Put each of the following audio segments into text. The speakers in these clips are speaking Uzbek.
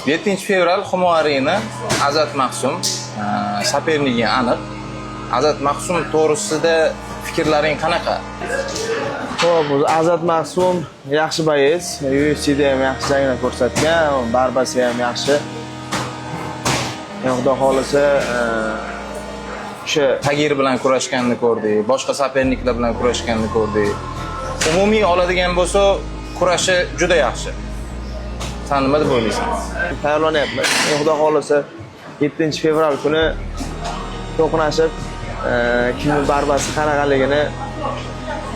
7-fevral Xumorini Azat Maqsum sapernigi aniq. Azat Maqsum to'g'risida fikrlaring qanaqa? Xo'p, Azat Maqsum yaxshi boyez, UFC'da ham yaxshi janglar ko'rsatgan, barbasi ham yaxshi. Xudo xolisa o'sha Tagir bilan kurashganini ko'rdik, boshqa saperniklar bilan kurashganini ko'rdik. Umumiy oladigan bo'lsa, kurashi juda yaxshi. Sen nima deb o'ylaysan? tayyorlanyapman. Xudo xolisa 7-fevral kuni to'qnashib, kimning barbasi qanaqaligini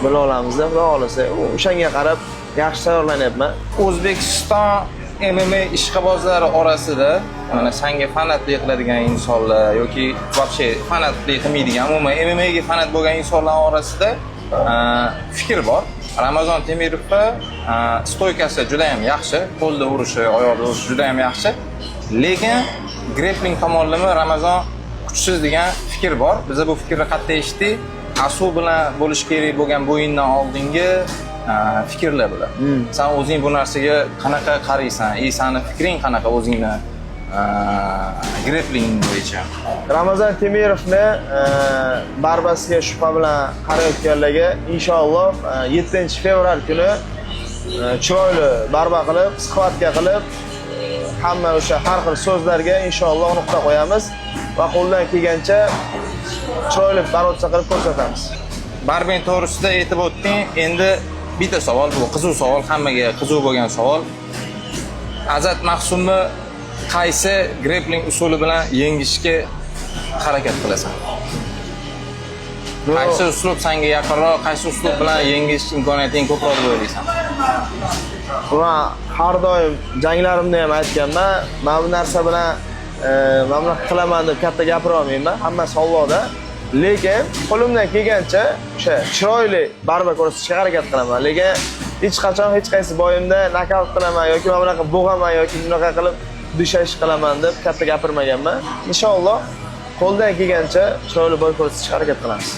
bila olamizda. Xudo xolisa o'shanga qarab yaxshi tayyorlanyapman. O'zbekiston MMA ishqibozlari orasida mana senga fanatlik qiladigan insonlar yoki вообще fanatlik qilmaydigan, umuman MMA ga fanat bo'lgan insonlar orasida fikr bor. Ramazon Temirovga stoykasi juda ham yaxshi, qo'lda urishi, oyoqda urishi juda ham yaxshi. Lekin grappling tomonlama Ramazon kuchsiz degan fikr bor. Biz bu fikrni qattiq eshitdik. Asu bilan bo'lish kerak bo'lgan bo'yindan oldingi fikrlar bular. Sen o'zing bu narsaga qanaqa qaraysan? Seni fikring qanaqa o'zingni grappling bo'yicha? Ramazon Temirovni barbasiga shubha bilan qarayotganlarga inshaalloh 7-fevral kuni chiroyli barba qilib, sxvatka qilib, hamma o'sha har xil so'zlarga inshaalloh nuqta qo'yamiz va qo'ldan kelgancha chiroyli barossa qilib ko'rsatamiz. Barbeng to'g'risida aytib o'tding. Endi bitta savol, bu qiziq savol, hammaga qiziq bo'lgan savol. Azat Maqsumni qaysi grappling usuli bilan yengishga harakat qilasan? Qaysi uslub senga yaqinroq, qaysi uslub bilan yengish imkoniyating ko'proq deb o'ylaysan? Men har doim janglarimda ham aytganman, men bu narsa bilan mana bunaqa qilaman deb katta gapira olmayman, hammasi Allohda. Lekin qo'limdan kelgancha o'sha chiroyli barba ko'rsatishga harakat qilaman. Lekin hech qachon hech qaysi bo'yimda nokaut qilaman yoki mana bunaqa bo'g'aman yoki bunaqa qilib dushash qilaman deb katta gapirmaganman. Inshaalloh qo'ldan kelgancha chiroyli bo'y ko'rsatishga harakat qilamiz.